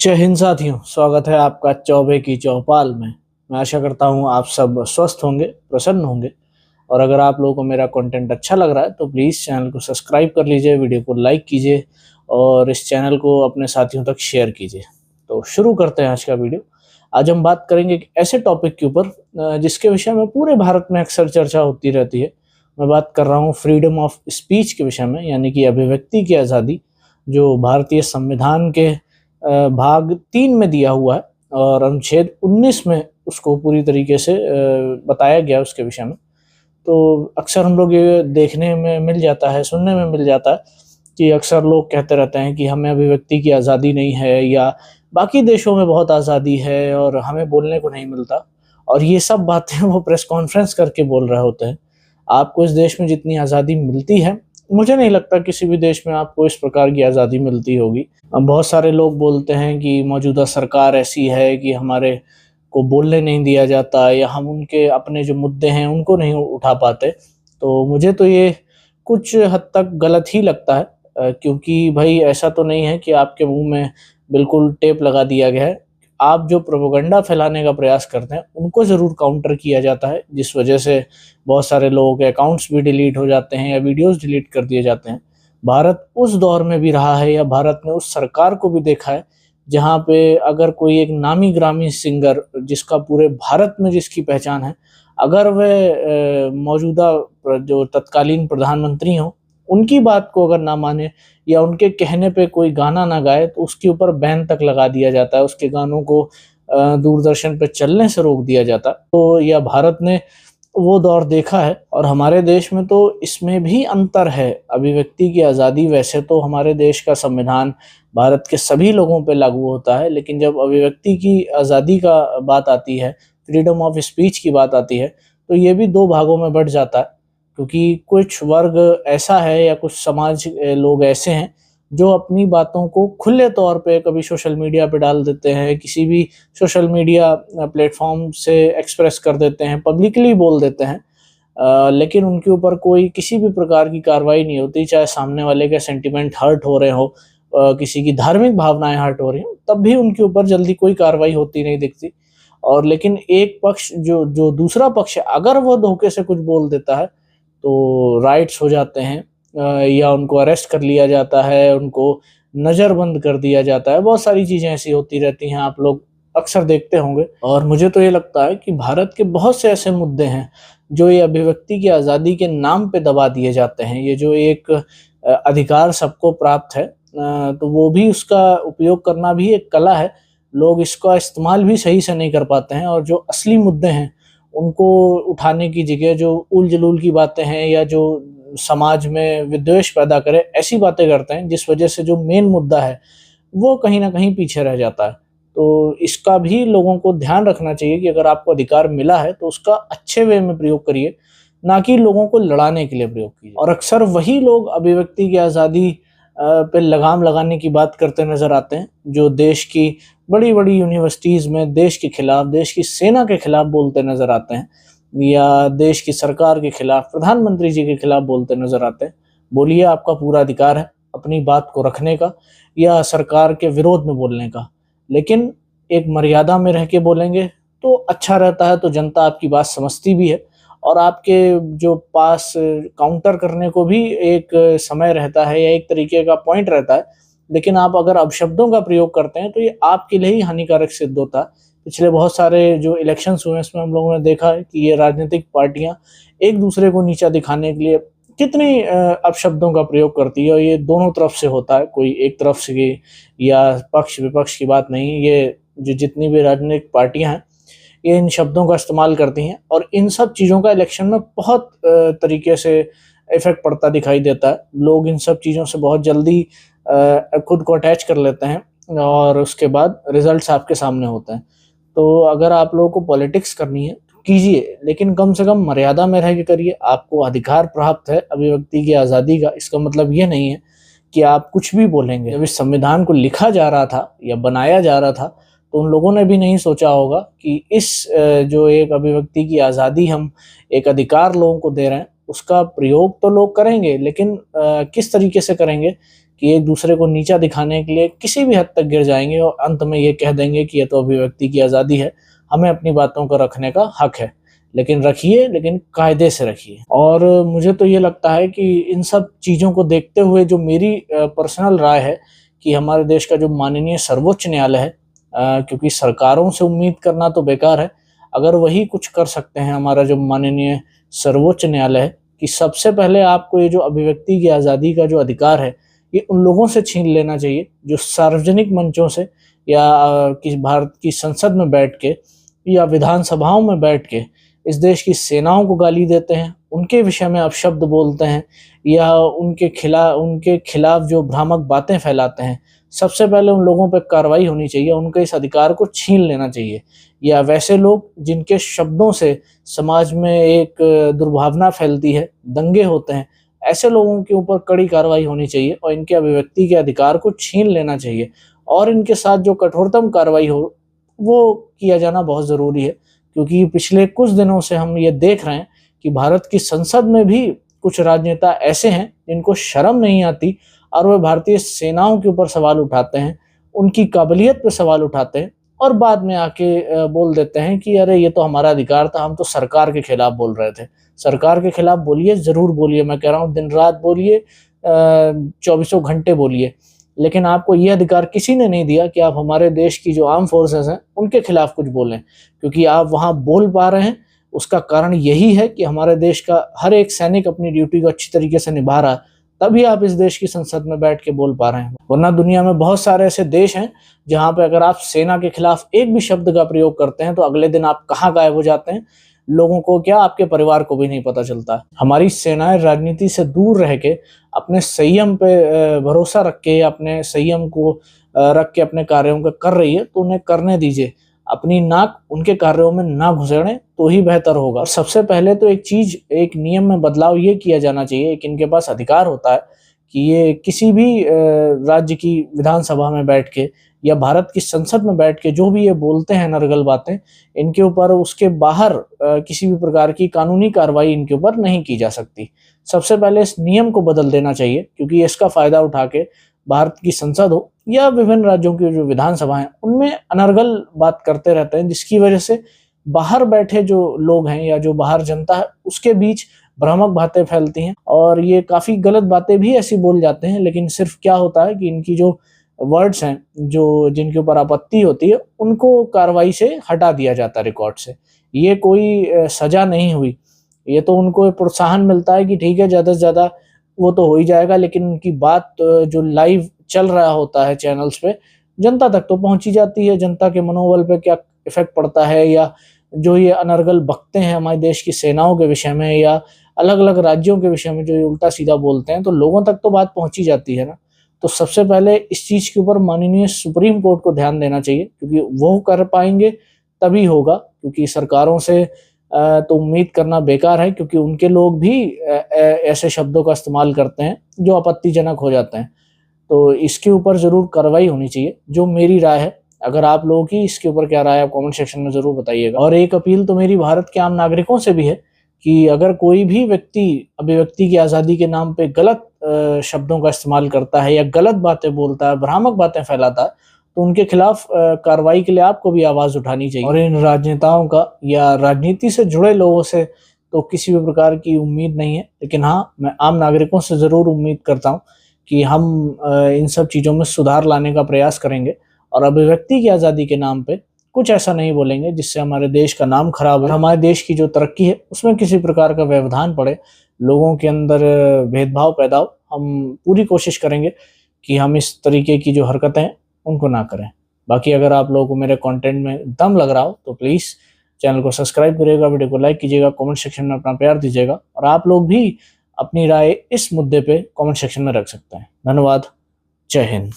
जय हिंद साथियों, स्वागत है आपका चौबे की चौपाल में। मैं आशा करता हूँ आप सब स्वस्थ होंगे, प्रसन्न होंगे। और अगर आप लोगों को मेरा कंटेंट अच्छा लग रहा है तो प्लीज़ चैनल को सब्सक्राइब कर लीजिए, वीडियो को लाइक कीजिए और इस चैनल को अपने साथियों तक शेयर कीजिए। तो शुरू करते हैं आज का वीडियो। आज हम बात करेंगे एक ऐसे टॉपिक के ऊपर जिसके विषय में पूरे भारत में अक्सर चर्चा होती रहती है। मैं बात कर रहा हूँ फ्रीडम ऑफ स्पीच के विषय में, यानी कि अभिव्यक्ति की आज़ादी, जो भारतीय संविधान के भाग 3 में दिया हुआ है और अनुच्छेद 19 में उसको पूरी तरीके से बताया गया उसके विषय में। तो अक्सर हम लोग ये देखने में मिल जाता है, सुनने में मिल जाता है कि अक्सर लोग कहते रहते हैं कि हमें अभिव्यक्ति की आज़ादी नहीं है, या बाकी देशों में बहुत आज़ादी है और हमें बोलने को नहीं मिलता। और ये सब बातें वो प्रेस कॉन्फ्रेंस करके बोल रहे होते हैं। आपको इस देश में जितनी आज़ादी मिलती है, मुझे नहीं लगता किसी भी देश में आपको इस प्रकार की आज़ादी मिलती होगी। बहुत सारे लोग बोलते हैं कि मौजूदा सरकार ऐसी है कि हमारे को बोलने नहीं दिया जाता, या हम उनके अपने जो मुद्दे हैं उनको नहीं उठा पाते। तो मुझे तो ये कुछ हद तक गलत ही लगता है, क्योंकि भाई ऐसा तो नहीं है कि आपके मुंह में बिल्कुल टेप लगा दिया गया है। आप जो प्रोपेगेंडा फैलाने का प्रयास करते हैं उनको ज़रूर काउंटर किया जाता है, जिस वजह से बहुत सारे लोगों के अकाउंट्स भी डिलीट हो जाते हैं या वीडियोस डिलीट कर दिए जाते हैं। भारत उस दौर में भी रहा है, या भारत ने उस सरकार को भी देखा है जहाँ पे अगर कोई एक नामी ग्रामी सिंगर, जिसका पूरे भारत में जिसकी पहचान है, अगर वह मौजूदा जो तत्कालीन प्रधानमंत्री हों, उनकी बात को अगर ना माने या उनके कहने पे कोई गाना ना गाए, तो उसके ऊपर बैन तक लगा दिया जाता है, उसके गानों को दूरदर्शन पे चलने से रोक दिया जाता। तो यह भारत ने वो दौर देखा है। और हमारे देश में तो इसमें भी अंतर है। अभिव्यक्ति की आज़ादी वैसे तो हमारे देश का संविधान भारत के सभी लोगों पे लागू होता है, लेकिन जब अभिव्यक्ति की आज़ादी का बात आती है, फ्रीडम ऑफ स्पीच की बात आती है, तो ये भी दो भागों में बँट जाता है। क्योंकि कुछ वर्ग ऐसा है या कुछ समाज लोग ऐसे हैं जो अपनी बातों को खुले तौर पे कभी सोशल मीडिया पे डाल देते हैं, किसी भी सोशल मीडिया प्लेटफॉर्म से एक्सप्रेस कर देते हैं, पब्लिकली बोल देते हैं। लेकिन उनके ऊपर कोई किसी भी प्रकार की कार्रवाई नहीं होती, चाहे सामने वाले के सेंटिमेंट हर्ट हो रहे हो, किसी की धार्मिक भावनाएं हर्ट हो रही हो, तब भी उनके ऊपर जल्दी कोई कार्रवाई होती नहीं दिखती। और लेकिन एक पक्ष जो जो दूसरा पक्ष है, अगर वो धोखे से कुछ बोल देता है तो राइट्स हो जाते हैं, या उनको अरेस्ट कर लिया जाता है, उनको नज़रबंद कर दिया जाता है। बहुत सारी चीज़ें ऐसी होती रहती हैं, आप लोग अक्सर देखते होंगे। और मुझे तो ये लगता है कि भारत के बहुत से ऐसे मुद्दे हैं जो ये अभिव्यक्ति की आज़ादी के नाम पे दबा दिए जाते हैं। ये जो एक अधिकार सबको प्राप्त है, तो वो भी उसका उपयोग करना भी एक कला है। लोग इसका इस्तेमाल भी सही से नहीं कर पाते हैं, और जो असली मुद्दे हैं उनको उठाने की जगह जो उल-जलूल की बातें हैं, या जो समाज में विद्वेष पैदा करे, ऐसी बातें करते हैं, जिस वजह से जो मेन मुद्दा है वो कहीं न कहीं पीछे रह जाता है। तो इसका भी लोगों को ध्यान रखना चाहिए कि अगर आपको अधिकार मिला है तो उसका अच्छे वे में प्रयोग करिए, ना कि लोगों को लड़ाने के लिए प्रयोग कीजिए। और अक्सर वही लोग अभिव्यक्ति की आज़ादी पे लगाम लगाने की बात करते नज़र आते हैं, जो देश की बड़ी-बड़ी यूनिवर्सिटीज़ में देश के खिलाफ, देश की सेना के खिलाफ बोलते नज़र आते हैं, या देश की सरकार के खिलाफ, प्रधानमंत्री जी के खिलाफ बोलते नज़र आते हैं। बोलिए, आपका पूरा अधिकार है अपनी बात को रखने का या सरकार के विरोध में बोलने का, लेकिन एक मर्यादा में रह के बोलेंगे तो अच्छा रहता है, तो जनता आपकी बात समझती भी है, और आपके जो पास काउंटर करने को भी एक समय रहता है या एक तरीके का पॉइंट रहता है। लेकिन आप अगर अपशब्दों का प्रयोग करते हैं तो ये आपके लिए ही हानिकारक सिद्ध होता है। पिछले बहुत सारे जो इलेक्शंस हुए हैं, इसमें हम लोगों ने देखा है कि ये राजनीतिक पार्टियां एक दूसरे को नीचा दिखाने के लिए कितनी अपशब्दों का प्रयोग करती है, और ये दोनों तरफ से होता है, कोई एक तरफ से या पक्ष विपक्ष की बात नहीं। ये जो जितनी भी राजनीतिक पार्टियां हैं, ये इन शब्दों का इस्तेमाल करती हैं, और इन सब चीज़ों का इलेक्शन में बहुत तरीके से इफ़ेक्ट पड़ता दिखाई देता है। लोग इन सब चीज़ों से बहुत जल्दी खुद को अटैच कर लेते हैं, और उसके बाद रिज़ल्ट्स आपके सामने होते हैं। तो अगर आप लोगों को पॉलिटिक्स करनी है तो कीजिए, लेकिन कम से कम मर्यादा में रह के करिए। आपको अधिकार प्राप्त है अभिव्यक्ति की आज़ादी का, इसका मतलब ये नहीं है कि आप कुछ भी बोलेंगे। जब इस संविधान को लिखा जा रहा था या बनाया जा रहा था, तो उन लोगों ने भी नहीं सोचा होगा कि इस जो एक अभिव्यक्ति की आज़ादी हम एक अधिकार लोगों को दे रहे हैं, उसका प्रयोग तो लोग करेंगे, लेकिन किस तरीके से करेंगे कि एक दूसरे को नीचा दिखाने के लिए किसी भी हद तक गिर जाएंगे और अंत में ये कह देंगे कि ये तो अभिव्यक्ति की आज़ादी है, हमें अपनी बातों को रखने का हक है, लेकिन रखिए, लेकिन कायदे से रखिए। और मुझे तो ये लगता है कि इन सब चीज़ों को देखते हुए जो मेरी पर्सनल राय है कि हमारे देश का जो माननीय सर्वोच्च न्यायालय है, क्योंकि सरकारों से उम्मीद करना तो बेकार है, अगर वही कुछ कर सकते हैं हमारा जो माननीय सर्वोच्च न्यायालय है कि सबसे पहले आपको ये जो अभिव्यक्ति की आज़ादी का जो अधिकार है ये उन लोगों से छीन लेना चाहिए जो सार्वजनिक मंचों से या किस भारत की संसद में बैठ के या विधानसभाओं में बैठ के इस देश की सेनाओं को गाली देते हैं, उनके विषय में अपशब्द बोलते हैं या उनके खिलाफ जो भ्रामक बातें फैलाते हैं, सबसे पहले उन लोगों पर कार्रवाई होनी चाहिए, उनके इस अधिकार को छीन लेना चाहिए। या वैसे लोग जिनके शब्दों से समाज में एक दुर्भावना फैलती है, दंगे होते हैं, ऐसे लोगों के ऊपर कड़ी कार्रवाई होनी चाहिए और इनके अभिव्यक्ति के अधिकार को छीन लेना चाहिए और इनके साथ जो कठोरतम कार्रवाई हो वो किया जाना बहुत ज़रूरी है। क्योंकि पिछले कुछ दिनों से हम ये देख रहे हैं कि भारत की संसद में भी कुछ राजनेता ऐसे हैं जिनको शर्म नहीं आती और वे भारतीय सेनाओं के ऊपर सवाल उठाते हैं, उनकी काबिलियत पर सवाल उठाते हैं और बाद में आके बोल देते हैं कि अरे ये तो हमारा अधिकार था, हम तो सरकार के खिलाफ बोल रहे थे। सरकार के खिलाफ बोलिए, ज़रूर बोलिए, मैं कह रहा हूँ दिन रात बोलिए, 24 घंटे बोलिए, लेकिन आपको ये अधिकार किसी ने नहीं दिया कि आप हमारे देश की जो आर्म फोर्सेस हैं उनके खिलाफ कुछ बोलें। क्योंकि आप वहाँ बोल पा रहे हैं उसका कारण यही है कि हमारे देश का हर एक सैनिक अपनी ड्यूटी को अच्छी तरीके से निभा रहा है, तभी आप इस देश की संसद में बैठ के बोल पा रहे हैं। वरना दुनिया में बहुत सारे ऐसे देश हैं जहाँ पे अगर आप सेना के खिलाफ एक भी शब्द का प्रयोग करते हैं तो अगले दिन आप कहाँ गायब हो जाते हैं, लोगों को क्या, आपके परिवार को भी नहीं पता चलता। हमारी सेनाएं राजनीति से दूर रह के अपने संयम पे भरोसा रख के, अपने संयम को रख के अपने कार्यों को कर रही है, तो उन्हें करने दीजिए। अपनी नाक उनके कार्यों में ना घुसेड़ें तो ही बेहतर होगा। और सबसे पहले तो एक नियम में बदलाव ये किया जाना चाहिए कि इनके पास अधिकार होता है कि ये किसी भी राज्य की विधानसभा में बैठ के या भारत की संसद में बैठ के जो भी ये बोलते हैं नरगल बातें, इनके ऊपर उसके बाहर किसी भी प्रकार की कानूनी कार्रवाई इनके ऊपर नहीं की जा सकती। सबसे पहले इस नियम को बदल देना चाहिए, क्योंकि इसका फायदा उठा के भारत की संसद हो या विभिन्न राज्यों की जो विधानसभा है उनमें अनर्गल बात करते रहते हैं, जिसकी वजह से बाहर बैठे जो लोग हैं या जो बाहर जनता है उसके बीच भ्रामक बातें फैलती हैं और ये काफ़ी गलत बातें भी ऐसी बोल जाते हैं। लेकिन सिर्फ क्या होता है कि इनकी जो वर्ड्स हैं, जो जिनके ऊपर आपत्ति होती है, उनको कार्रवाई से हटा दिया जाता है रिकॉर्ड से। ये कोई सजा नहीं हुई, ये तो उनको प्रोत्साहन मिलता है कि ठीक है ज़्यादा से ज़्यादा वो तो हो ही जाएगा, लेकिन उनकी बात जो लाइव चल रहा होता है चैनल्स पे, जनता तक तो पहुंची जाती है। जनता के मनोबल पे क्या इफेक्ट पड़ता है, या जो ये अनर्गल बकते हैं हमारे देश की सेनाओं के विषय में या अलग अलग राज्यों के विषय में जो ये उल्टा सीधा बोलते हैं, तो लोगों तक तो बात पहुंची जाती है ना। तो सबसे पहले इस चीज़ के ऊपर माननीय सुप्रीम कोर्ट को ध्यान देना चाहिए, क्योंकि वो कर पाएंगे तभी होगा। क्योंकि सरकारों से तो उम्मीद करना बेकार है, क्योंकि उनके लोग भी ऐसे शब्दों का इस्तेमाल करते हैं जो आपत्तिजनक हो जाते हैं। तो इसके ऊपर ज़रूर कार्रवाई होनी चाहिए, जो मेरी राय है। अगर आप लोगों की इसके ऊपर क्या राय है, कमेंट सेक्शन में ज़रूर बताइएगा। और एक अपील तो मेरी भारत के आम नागरिकों से भी है कि अगर कोई भी व्यक्ति अभिव्यक्ति की आज़ादी के नाम पे गलत शब्दों का इस्तेमाल करता है या गलत बातें बोलता है, भ्रामक बातें फैलाता है, तो उनके खिलाफ कार्रवाई के लिए आपको भी आवाज़ उठानी चाहिए। और इन राजनेताओं का या राजनीति से जुड़े लोगों से तो किसी भी प्रकार की उम्मीद नहीं है, लेकिन हाँ, मैं आम नागरिकों से ज़रूर उम्मीद करता हूँ कि हम इन सब चीज़ों में सुधार लाने का प्रयास करेंगे और अभिव्यक्ति की आज़ादी के नाम पे कुछ ऐसा नहीं बोलेंगे जिससे हमारे देश का नाम खराब हो, हमारे देश की जो तरक्की है उसमें किसी प्रकार का व्यवधान पड़े, लोगों के अंदर भेदभाव पैदा हो। हम पूरी कोशिश करेंगे कि हम इस तरीके की जो हरकतें हैं उनको ना करें। बाकी अगर आप लोगों को मेरे कंटेंट में दम लग रहा हो तो प्लीज़ चैनल को सब्सक्राइब करिएगा, वीडियो को लाइक कीजिएगा, कमेंट सेक्शन में अपना प्यार दीजिएगा और आप लोग भी अपनी राय इस मुद्दे पे कमेंट सेक्शन में रख सकते हैं। धन्यवाद। जय हिंद।